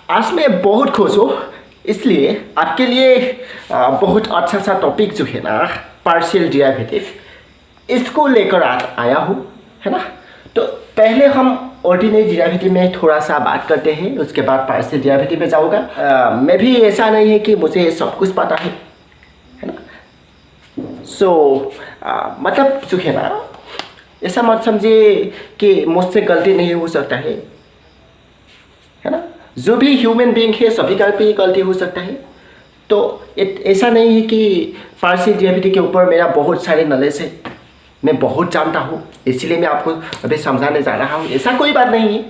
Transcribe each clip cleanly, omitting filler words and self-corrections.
आज मैं बहुत खुश हूँ, इसलिए आपके लिए बहुत अच्छा सा टॉपिक जो है ना, पार्शियल डेरिवेटिव, इसको लेकर आया हूँ, है ना। तो पहले हम ऑर्डिनरी डेरिवेटिव में थोड़ा सा बात करते हैं, उसके बाद पार्शियल डेरिवेटिव में जाऊँगा। मैं भी ऐसा नहीं है कि मुझे सब कुछ पता है ना। मतलब जो है ना, ऐसा मत समझिए कि मुझसे गलती नहीं हो सकता है ना। जो भी ह्यूमन बीइंग है सभी का भी गलती हो सकता है। तो ऐसा नहीं है कि पार्शियल डेरिवेटिव के ऊपर मेरा बहुत सारे नॉलेज है, मैं बहुत जानता हूँ, इसलिए मैं आपको अभी समझाने जा रहा हूँ, ऐसा कोई बात नहीं है।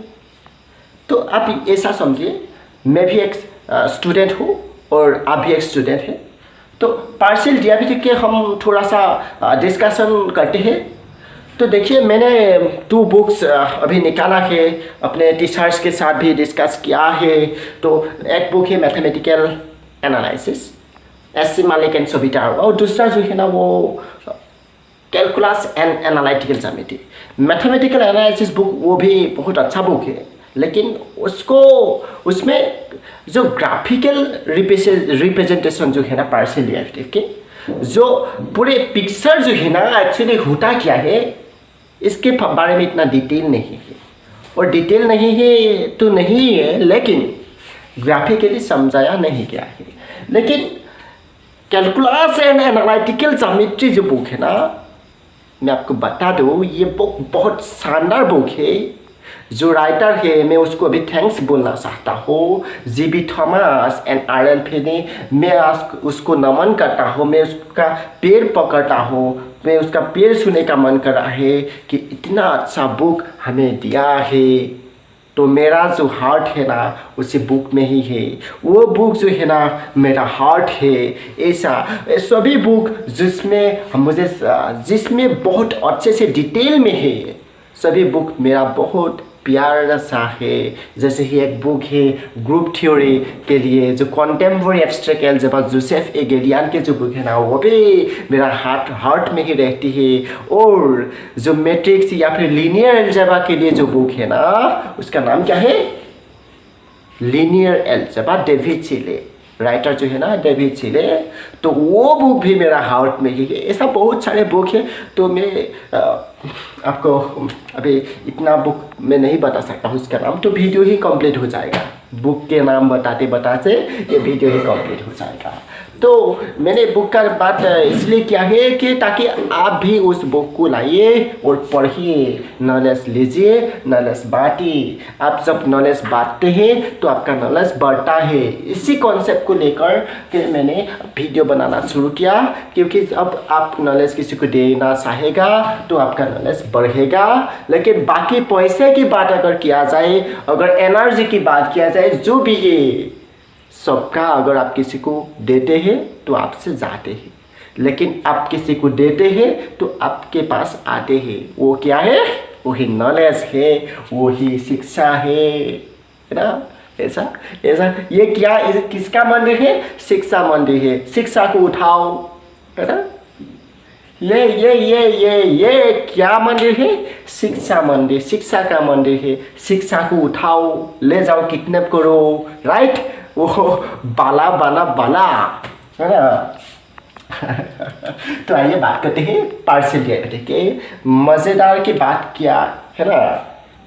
तो आप ऐसा समझिए, मैं भी एक स्टूडेंट हूँ और आप भी एक स्टूडेंट हैं। तो पार्शियल डेरिवेटिव के हम थोड़ा सा डिस्कशन करते हैं। तो देखिए, मैंने 2 बुक्स अभी निकाला है, अपने टीचर्स के साथ भी डिस्कस किया है। तो एक बुक है मैथमेटिकल एनालिसिस, एस सी मालिक एंड सोबिटा, और दूसरा जो है ना वो calculus and analytical geometry. Mathematical analysis book वो भी बहुत अच्छा बुक है, लेकिन उसमें जो ग्राफिकल रिप्रेजेंटेशन जो है ना पार्शियल डेरिवेटिव के, जो पूरे पिक्चर जो है ना एक्चुअली होता क्या है, इसके बारे में इतना डिटेल नहीं है। और डिटेल नहीं है तो नहीं है, लेकिन ग्राफिकली समझाया नहीं गया है। लेकिन कैलकुलस एंड एनालिटिकल ज्योमेट्री जो बुक है ना, मैं आपको बता दूँ, ये बुक बहुत शानदार बुक है। जो राइटर है, मैं उसको अभी थैंक्स बोलना चाहता हूँ, GB. Thomas and R.L. Finney. मैं उसको नमन करता हूँ, मैं उसका पैर पकड़ता हूँ, मैं उसका पैर छूने का मन कर रहा है कि इतना अच्छा बुक हमें दिया है। तो मेरा जो हार्ट है ना उसी बुक में ही है, वो बुक जो है ना मेरा हार्ट है। ऐसा सभी बुक जिसमें बहुत अच्छे से डिटेल में है, सभी बुक मेरा बहुत प्यारा सा है। जैसे ही एक बुक है ग्रुप थ्योरी के लिए, जो कॉन्टेम्पोरेरी एब्स्ट्रैक्ट अलजेब्रा जोसेफ ए. गेलियन के जो बुक है ना, वो भी मेरा हार्ट में ही रहती है। और जो मैट्रिक्स या फिर लीनियर अलजेब्रा के लिए जो बुक है ना, उसका नाम क्या है? लीनियर अलजेब्रा, डेविड चिले, राइटर जो है ना डेविड चिले। तो वो बुक भी मेरा हार्ट में ही है। ऐसा बहुत सारे बुक है। तो मैं आपको अभी इतना बुक मैं नहीं बता सकता हूँ उसका नाम, तो वीडियो ही कंप्लीट हो जाएगा। बुक के नाम बताते बताते ये वीडियो ही कंप्लीट हो जाएगा। तो मैंने बुक का बात इसलिए किया है कि ताकि आप भी उस बुक को लाइए और पढ़िए, नॉलेज लीजिए, नॉलेज बांटिए। आप जब नॉलेज बांटते हैं तो आपका नॉलेज बढ़ता है। इसी कॉन्सेप्ट को लेकर के मैंने वीडियो बनाना शुरू किया, क्योंकि अब आप नॉलेज किसी को देना चाहेगा तो आपका नॉलेज बढ़ेगा। लेकिन बाकी पैसे की बात अगर किया जाए, अगर एनर्जी की बात किया जाए, जो भी ये सबका अगर आप किसी को देते हैं तो आपसे जाते हैं, लेकिन आप किसी को देते हैं तो आपके पास आते हैं। वो क्या है? वही नॉलेज है, वही शिक्षा है ना। ऐसा ये क्या, किसका मंदिर है? शिक्षा मंदिर है। शिक्षा को उठाओ, है ना। ये क्या मंदिर है? शिक्षा मंदिर, शिक्षा का मंदिर है। शिक्षा को उठाओ, ले जाओ, किडनैप करो, राइट। वो बाला बाला बाला, है ना। तो आइए बात करते हैं पार्शियल डेरिवेटिव के। मज़ेदार की बात क्या है ना,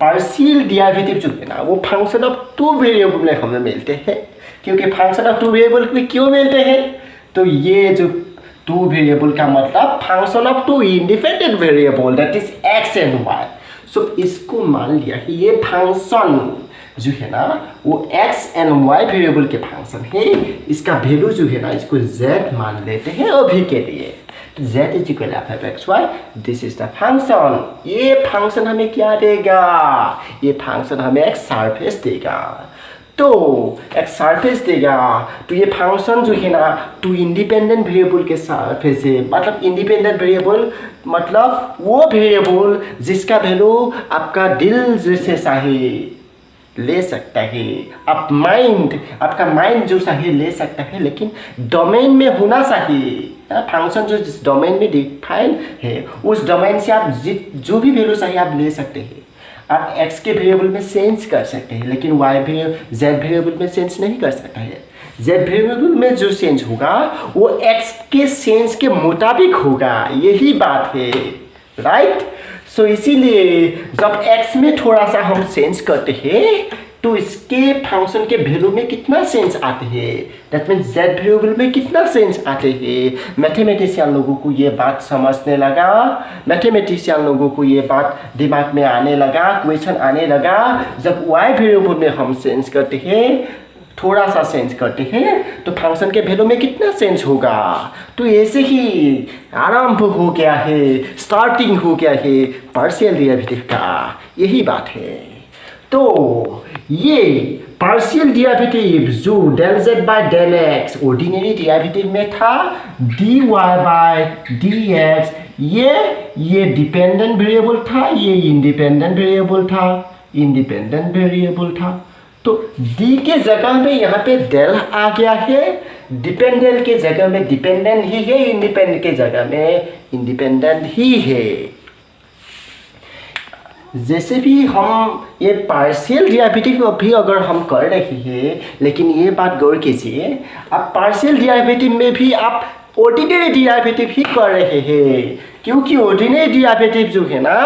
पार्शियल डेरिवेटिव जो है ना वो फंक्शन ऑफ 2 वेरिएबल में हमें मिलते हैं। क्योंकि फंक्शन ऑफ 2 वेरिएबल में क्यों मिलते हैं? तो ये जो 2 वेरिएबल का मतलब function of 2 independent variable, that is X and Y. So इसको मान लिया कि ये फंक्शन जो है ना वो x एंड y वेरिएबल के फंक्शन है। इसका वैल्यू जो है ना इसको z मान लेते हैं अभी के लिए। तो z is equal to f(x,y), this is the function. ये फंक्शन हमें क्या देगा? ये फंक्शन हमें एक सरफेस देगा। तो एक सरफेस देगा, तो ये फंक्शन जो है ना 2 इंडिपेंडेंट वेरिएबल के सरफेस है। मतलब इंडिपेंडेंट वेरिएबल मतलब वो वेरिएबल जिसका वैल्यू आपका दिल जैसे चाहे ले सकता है, आपका माइंड जो चाहिए ले सकता है, लेकिन डोमेन में होना चाहिए। फंक्शन जो जिस डोमेन में डिफाइन है, उस डोमेन से आप जो भी वैल्यू चाहिए आप ले सकते हैं। आप x के वेरिएबल में सेंस कर सकते हैं, लेकिन z वेरिएबल में सेंस नहीं कर सकता है। z वेरिएबल में जो सेंस होगा वो x के सेंस के मुताबिक होगा, यही बात है, राइट। सो इसीलिए जब x में थोड़ा सा हम सेंस करते हैं तो इसके फंक्शन के वैल्यू में कितना सेंस आते हैं, दैट मीन्स z वेरिएबल में कितना सेंस आते हैं। मैथमेटिशियन लोगों को ये बात समझने लगा, मैथमेटिशियन लोगों को ये बात दिमाग में आने लगा, क्वेश्चन आने लगा, जब y वेरिएबल में हम सेंस करते हैं, थोड़ा सा सेंस करते हैं, तो फंक्शन के वैल्यू में कितना सेंस होगा। तो ऐसे ही आरंभ हो गया है, स्टार्टिंग हो गया है पार्शियल डेरिवेटिव का, यही बात है। तो ये पार्शियल डेरिवेटिव जो del z by del x ordinary derivative में था, dy बाय dx, ये डिपेंडेंट वेरिएबल था, ये इंडिपेंडेंट वेरिएबल था। तो d के जगह में यहाँ पे del आ गया है, डिपेंडेंट के जगह में डिपेंडेंट ही है, इंडिपेंडेंट के जगह में इंडिपेंडेंट ही है। जैसे भी हम ये पार्शियल डेरिवेटिव भी अगर हम कर रहे हैं, लेकिन ये बात गौर कीजिए, आप पार्शियल डेरिवेटिव में भी आप ऑर्डिनरी डेरिवेटिव ही कर रहे हैं, क्योंकि ऑर्डिनरी डेरिवेटिव जो है ना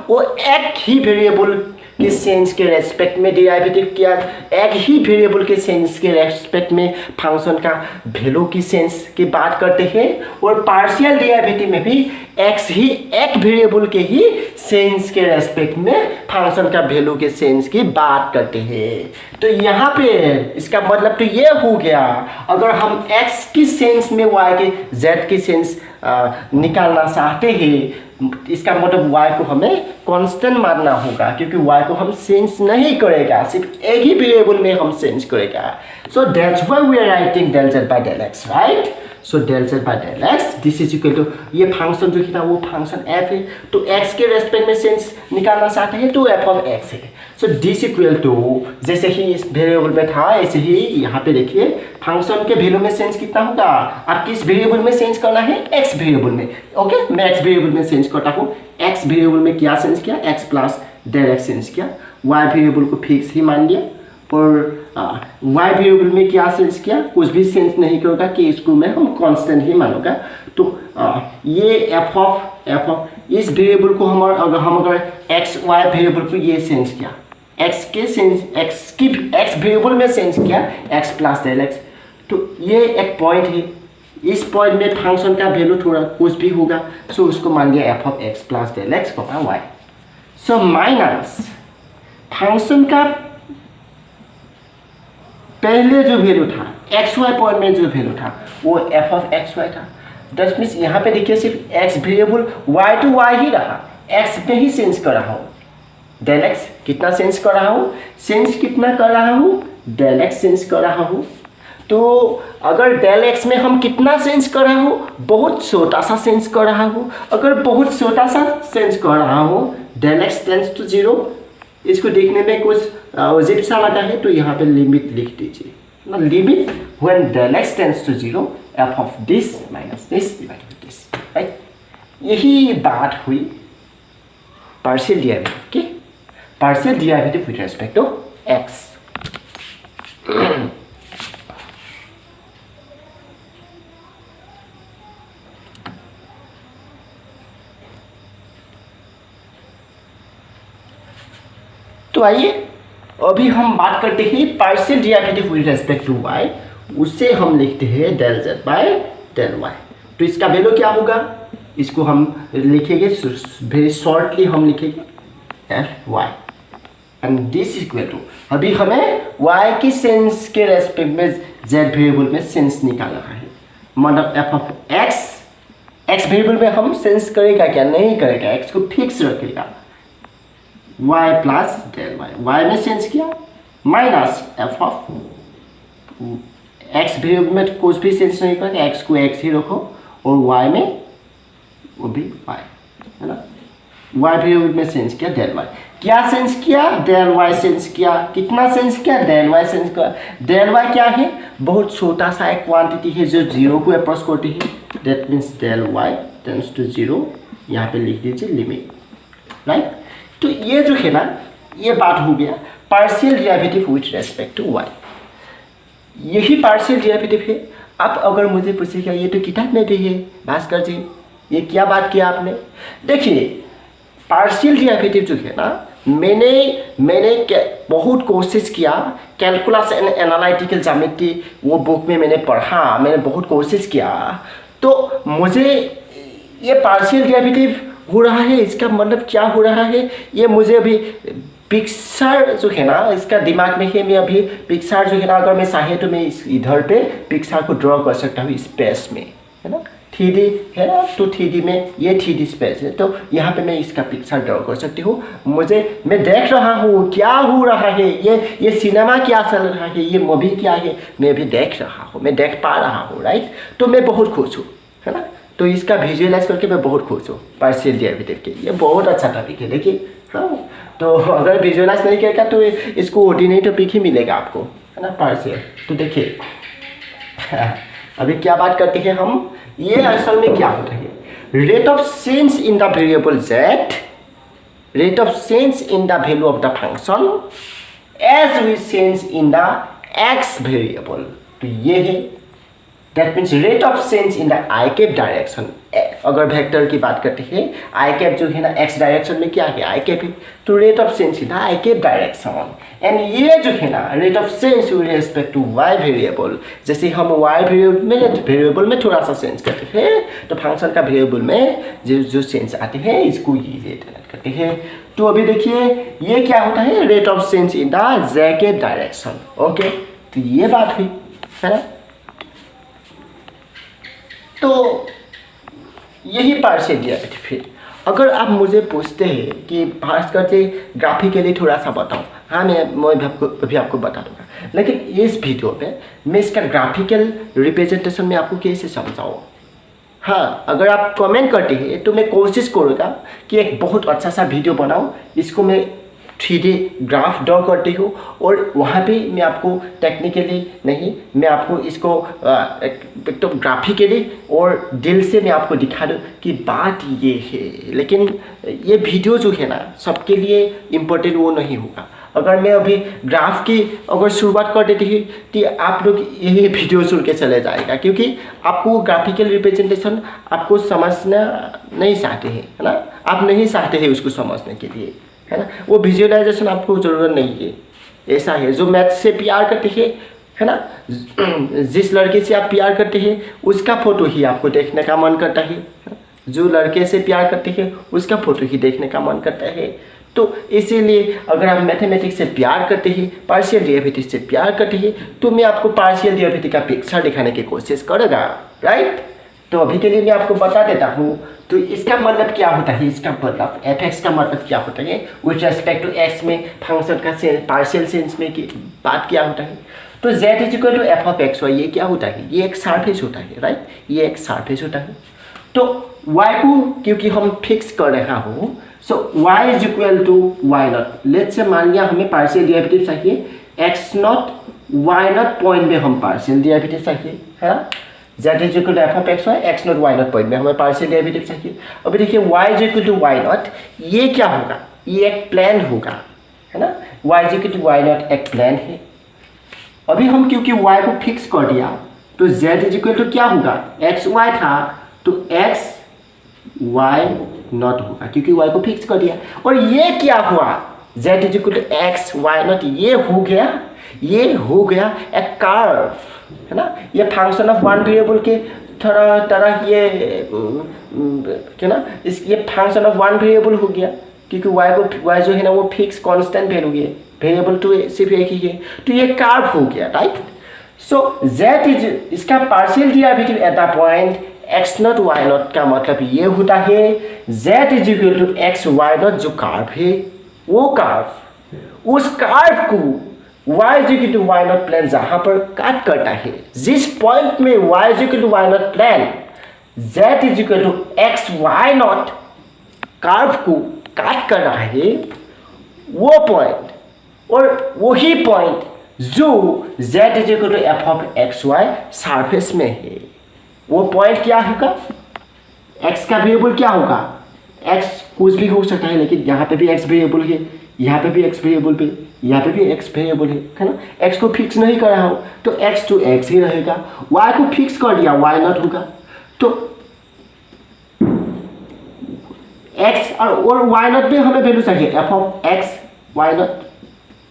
वो एक ही वेरिएबल के सेंस के रेस्पेक्ट में डेरिवेटिव किया, एक ही वेरिएबल के सेंस के रेस्पेक्ट में फंक्शन का वैल्यू की सेंस की बात करते हैं, और पार्शियल डेरिवेटिव में भी एक वेरिएबल के ही सेंस के रेस्पेक्ट में फंक्शन का वैल्यू के सेंस की बात करते हैं। तो यहाँ पे इसका मतलब तो ये हो गया, अगर हम x की सेंस में y के z की सेंस निकालना चाहते हैं, इसका मतलब y को हमें कांस्टेंट मानना होगा, क्योंकि y को हम सेंस नहीं करेगा, सिर्फ एक ही वेरिएबल में हम सेंस करेगा। So that's why we are writing del z by del x, right. So del z by del x this is equal to, ये फंक्शन जो था वो फंक्शन f है, तो x के रेस्पेक्ट में सेंस निकालना चाहते हैं तो f ऑफ x है। सो दिस इक्वल टू, जैसे ही इस वेरिएबल में था ऐसे ही यहाँ पे देखिए फंक्शन के वैल्यू में सेंस कितना होगा, आप किस वेरिएबल में सेंस करना है, x वेरिएबल में। ओके, मैं x वेरिएबल में सेंस करता हूँ, x वेरिएबल में क्या सेंस किया, x plus del x sense किया, y वेरिएबल को फिक्स ही मान लिया, और y वेरिएबल में क्या सेंस किया, कुछ भी सेंस नहीं करेगा कि इसको मैं हम कांस्टेंट ही मानूंगा। तो ये f ऑफ इस वेरिएबल को हम अगर x y वेरिएबल को ये सेंस किया, x वेरिएबल में सेंस किया x प्लस del x, तो ये एक पॉइंट है, इस पॉइंट में फंक्शन का वैल्यू थोड़ा कुछ भी होगा, सो उसको मान लिया f of x plus del x y। So minus function का पहले जो वैल्यू था एक्स वाई पॉइंट में जो वैल्यू था वो f ऑफ एक्स वाई था। दैट मीन्स यहाँ पे देखिए सिर्फ x variable y to y ही रहा, x में ही सेंस कर रहा हूँ, del x कितना सेंस कर रहा हूँ, कितना कर रहा हूँ, del x सेंस कर रहा हूँ। तो अगर del x में हम कितना सेंस कर रहा हूँ, बहुत छोटा सा सेंस कर रहा हूँ, अगर बहुत छोटा सा सेंस कर रहा हूँ del x टेंड्स टू 0, इसको देखने में कुछ अजीब सा लगा है, तो यहाँ पे लिमिट लिख दीजिए, limit when del x tends to 0 f of this minus this divided by this, right. यही बात हुई पार्शियल डेरिवेटिव की, partial derivative with respect to x। तो आइए अभी हम बात करते हैं partial derivative with respect to y, उससे हम लिखते हैं del z by del y। तो इसका वैल्यू क्या होगा, इसको हम लिखेंगे वेरी शॉर्टली, हम लिखेंगे f y and this equal to, अभी हमें y की सेंस के रेस्पेक्ट में z वेरिएबल में सेंस निकालना है, मतलब f ऑफ x वेरिएबल में हम सेंस करेगा क्या, नहीं करेगा, x को फिक्स रखेगा, y प्लस del y में सेंस किया, minus f of x variable में कुछ भी सेंस नहीं करेगा, x को x ही रखो, और y में वो भी y है ना, y वेरिएबल में सेंस किया del y, क्या सेंस किया, del y सेंस किया, कितना सेंस किया, del y सेंस किया। del y क्या है, बहुत छोटा सा एक क्वांटिटी है जो 0 को अप्रोच करती है, that means del y tends to 0, यहाँ पे लिख दीजिए लिमिट, राइट। तो ये जो है ना, ये बात हो गया partial derivative with respect to y। यही पार्शियल डेरिवेटिव है। अब अगर मुझे पूछेगा ये तो किताब में भी है भास्कर जी, ये क्या बात किया आपने? देखिए पार्शियल डेरिवेटिव जो है ना, मैंने बहुत कोशिश किया, कैलकुलस एंड एनालिटिकल ज्योमेट्री वो बुक में मैंने पढ़ा, मैंने बहुत कोशिश किया, तो मुझे ये पार्शियल डेरिवेटिव हो रहा है, इसका मतलब क्या हो रहा है ये मुझे अभी पिक्चर जो है ना इसका दिमाग में है। मैं अभी पिक्चर जो है ना, अगर मैं चाहे तो मैं इधर पे पिक्चर को ड्रॉ कर सकता हूँ स्पेस में, है ना, 3D है ना, तो 3D में ये 3D स्पेस है, तो यहाँ पे मैं इसका पिक्चर ड्रॉ कर सकती हूँ। मैं देख रहा हूँ क्या हो रहा है, ये सिनेमा क्या चल रहा है, ये मूवी क्या है, मैं अभी देख रहा हूँ, मैं देख पा रहा हूँ, राइट। तो मैं बहुत खुश हूँ, है ना। तो इसका विजुअलाइज करके मैं बहुत खुश हूँ पार्शियल डेरिवेटिव के। ये बहुत अच्छा टॉपिक है, देखिए। हाँ, तो अगर विजुअलाइज नहीं करेगा तो इसको ऑर्डिनरी टॉपिक ही मिलेगा आपको, है ना, पार्शियल। तो देखिए अभी क्या बात करते हैं हम, ये असल में क्या होता है, rate of change in the variable z, rate of change in the value of the function as we change in the x variable. तो ये है, that means rate of change in the I cap direction. अगर vector की बात करते हैं, आई cap जो है ना x डायरेक्शन में क्या है, आई कैप है, तो rate of change in the I cap direction. And ये जो है ना rate of change with respect to y variable, जैसे हम y वेरिएबल में थोड़ा सा चेंज करते हैं, तो फंक्शन का वेरिएबल में जो चेंज आते हैं इसको ये रेट करते हैं। तो अभी देखिए ये क्या होता है, rate of change in the z cap direction. Okay, तो ये बात हुई, है ना। तो यही पार्शियल डेरिवेटिव है। अगर आप मुझे पूछते हैं कि भास्कर जी ग्राफिकली थोड़ा सा बताओ, हाँ मैं अभी आपको बता दूंगा, लेकिन इस वीडियो पे मैं इसका ग्राफिकल रिप्रेजेंटेशन में आपको कैसे समझाऊँ। हाँ, अगर आप कमेंट करते हैं तो मैं कोशिश करूँगा कि एक बहुत अच्छा सा वीडियो बनाऊँ, इसको मैं 3D ग्राफ ड्रॉ करती हूँ, और वहाँ पे मैं आपको टेक्निकली नहीं, मैं आपको इसको तो ग्राफिकली और दिल से मैं आपको दिखा दूँ कि बात ये है। लेकिन ये वीडियो जो है ना सबके लिए इम्पोर्टेंट वो नहीं होगा। अगर मैं अभी ग्राफ की अगर शुरुआत कर देती है तो आप लोग यही वीडियो सुन के चले जाएगा, क्योंकि आपको ग्राफिकल रिप्रेजेंटेशन आपको समझना नहीं चाहते हैं, है ना, आप नहीं चाहते हैं उसको समझने के लिए, है ना। वो विजुअलाइजेशन आपको ज़रूरत नहीं है। ऐसा है, जो मैथ से प्यार करते हैं, है ना, जिस लड़के से आप प्यार करते हैं उसका फ़ोटो ही आपको देखने का मन करता है, जो लड़के से प्यार करते हैं उसका फ़ोटो ही देखने का मन करता है। तो इसीलिए अगर आप मैथमेटिक्स से प्यार करते हैं, पार्शियल डेरिवेटिव से प्यार करते हैं, तो मैं आपको पार्शियल डेरिवेटिव का पिक्चर दिखाने की कोशिश करूँगा, राइट। तो अभी के लिए मैं आपको बता देता हूँ। तो इसका मतलब क्या होता है, इसका मतलब f(x) का मतलब क्या होता है विथ रेस्पेक्ट टू x में फंक्शन का पार्शियल सेंस में की बात क्या होता है। तो z = f(x)y ये क्या होता है, ये एक सरफेस होता है, राइट, ये एक सरफेस होता है। तो y को क्योंकि हम फिक्स कर रहा हूँ, सो y = y0। लेट्स से मान लिया हमें पार्शियल डेरिवेटिव चाहिए x0 y0 पॉइंट में, हम पार्शियल डेरिवेटिव चाहिए, है ना, z = f(x)y x0 y0 point में हमें पार्शियल डेरिवेटिव चाहिए। अभी देखिए y = y0, ये क्या होगा, ये एक प्लेन होगा, है ना, y = y0 एक प्लेन है। अभी हम क्योंकि y को फिक्स कर दिया तो z = क्या होगा, xy था तो x y0 होगा, क्योंकि y को फिक्स कर दिया। और ये क्या हुआ, z = x y0, ये हो गया एक कर्व, है ना। ये फंक्शन ऑफ वन वेरिएबल के तरह ये क्या ना, ये फंक्शन ऑफ वन वेरिएबल हो गया, क्योंकि y जो है ना वो फिक्स कांस्टेंट वैल्यू है, वेरिएबल तो सिर्फ एक ही है, तो ये कर्व हो गया, राइट। सो z इसका partial derivative at the point x0 y0 का मतलब ये होता है z = x y0 जो कर्व है, वो कर्व, उस कर्व को y = y0 प्लेन जहाँ पर काट करता है, जिस पॉइंट में y = y0 plane z = x y0 curve को काट कर रहा है, वो पॉइंट और वही पॉइंट जो z = f(x)y सरफेस में है, वो पॉइंट क्या होगा, x का वेरिएबल क्या होगा, x कुछ भी हो सकता है, लेकिन यहाँ पे भी x वेरिएबल है, यहाँ पे भी x वेरिएबल पे, यहाँ पे भी x वेरिएबल है ना। x को फिक्स नहीं करा हो तो x to x ही रहेगा, y को फिक्स कर दिया y नॉट होगा तो x और y नॉट में हमें वैल्यू चाहिए f of x y not.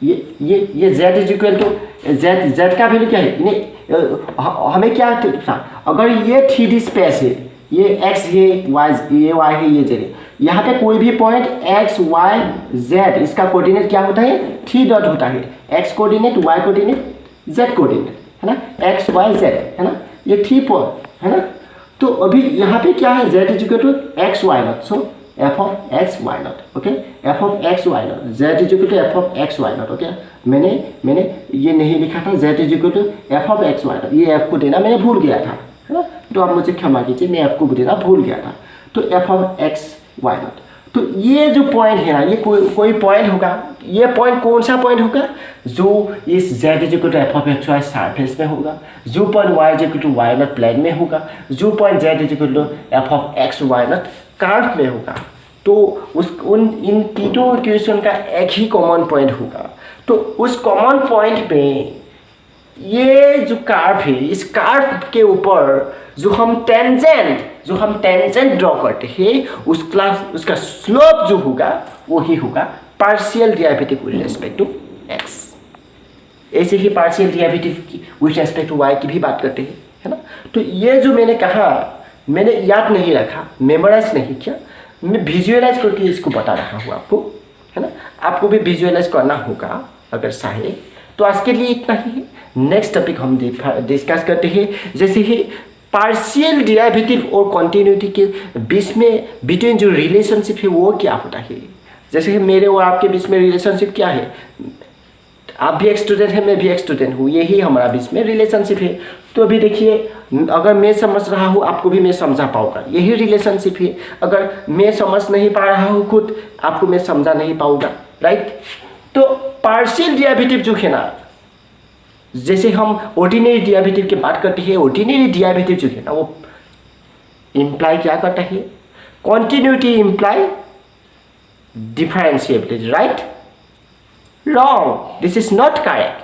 ये z is equal to z का वैल्यू क्या है, हमें क्या था, अगर ये 3D स्पेस है, ये x है ये y है ये z है, यहाँ पे कोई भी पॉइंट x y z इसका कोऑर्डिनेट क्या होता है 3 डॉट होता है, x coordinate y coordinate z coordinate है ना, x y z है ना, ये 3 पॉइंट है ना। तो अभी यहाँ पे क्या है z is equal to x y not, so f of x y not okay, f of x y not z is equal to f of x y not okay. मैंने ये नहीं लिखा था z is equal to f of x y not, ये f को देना मैंने भूल गया था है ना, तो आप मुझे क्षमा कीजिए मैं f को देना भूल गया था। तो f of x y not, तो ये जो पॉइंट है ना, ये कोई पॉइंट होगा, ये पॉइंट कौन सा पॉइंट होगा, जो इस z is equal to f of x y surface में होगा, जो point y is equal to y not plane में होगा, जो point z is equal to f of x y not curve में होगा। तो इन तीनों इक्वेशन का एक ही कॉमन पॉइंट होगा। तो उस कॉमन पॉइंट में ये जो कर्व है, इस कर्व के ऊपर जो हम टेंजेंट ड्रॉ करते हैं उसका स्लोप जो होगा वो ही होगा partial derivative with respect to x। ऐसे ही partial derivative with respect to y की भी बात करते हैं है ना। तो ये जो मैंने कहा, मैंने याद नहीं रखा, मेमोराइज नहीं किया, मैं विजुअलाइज करके इसको बता रहा हूँ आपको है ना। आपको भी विजुअलाइज करना होगा अगर चाहे। तो आज के लिए इतना ही है, नेक्स्ट टॉपिक हम डिस्कस करते हैं, जैसे ही पार्शियल डेरिवेटिव और कंटिन्यूटी के बीच में बिटवीन जो रिलेशनशिप है वो क्या होता है। जैसे कि मेरे और आपके बीच में रिलेशनशिप क्या है, आप भी एक स्टूडेंट है मैं भी एक स्टूडेंट हूँ, यही हमारा बीच में रिलेशनशिप है। तो अभी देखिए, अगर मैं समझ रहा हूँ आपको भी मैं समझा पाऊँगा, यही रिलेशनशिप है। अगर मैं समझ नहीं पा रहा हूँ खुद, आपको मैं समझा नहीं पाऊँगा, राइट। तो पार्शियल डेरिवेटिव जो है ना, जैसे हम ऑर्डिनरी डेरिवेटिव की बात करते हैं, ऑर्डिनरी डेरिवेटिव जो है ना वो इम्प्लाई क्या करता है, continuity imply differentiability, right. Wrong, this is not correct.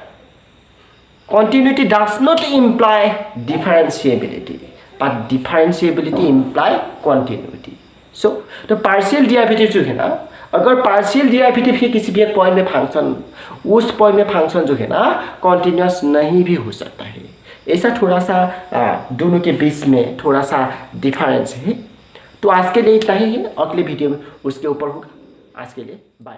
Continuity does not imply differentiability, but differentiability imply continuity. So, तो partial derivative जो है ना, अगर partial derivative के किसी भी एक पॉइंट में फंक्शन, उस पॉइंट में फंक्शन जो है ना कॉन्टिन्यूस नहीं भी हो सकता है। ऐसा थोड़ा सा दोनों के बीच में थोड़ा सा डिफरेंस है। तो आज के लिए इतना ही है, अगले वीडियो में उसके ऊपर होगा। आज के लिए बाय।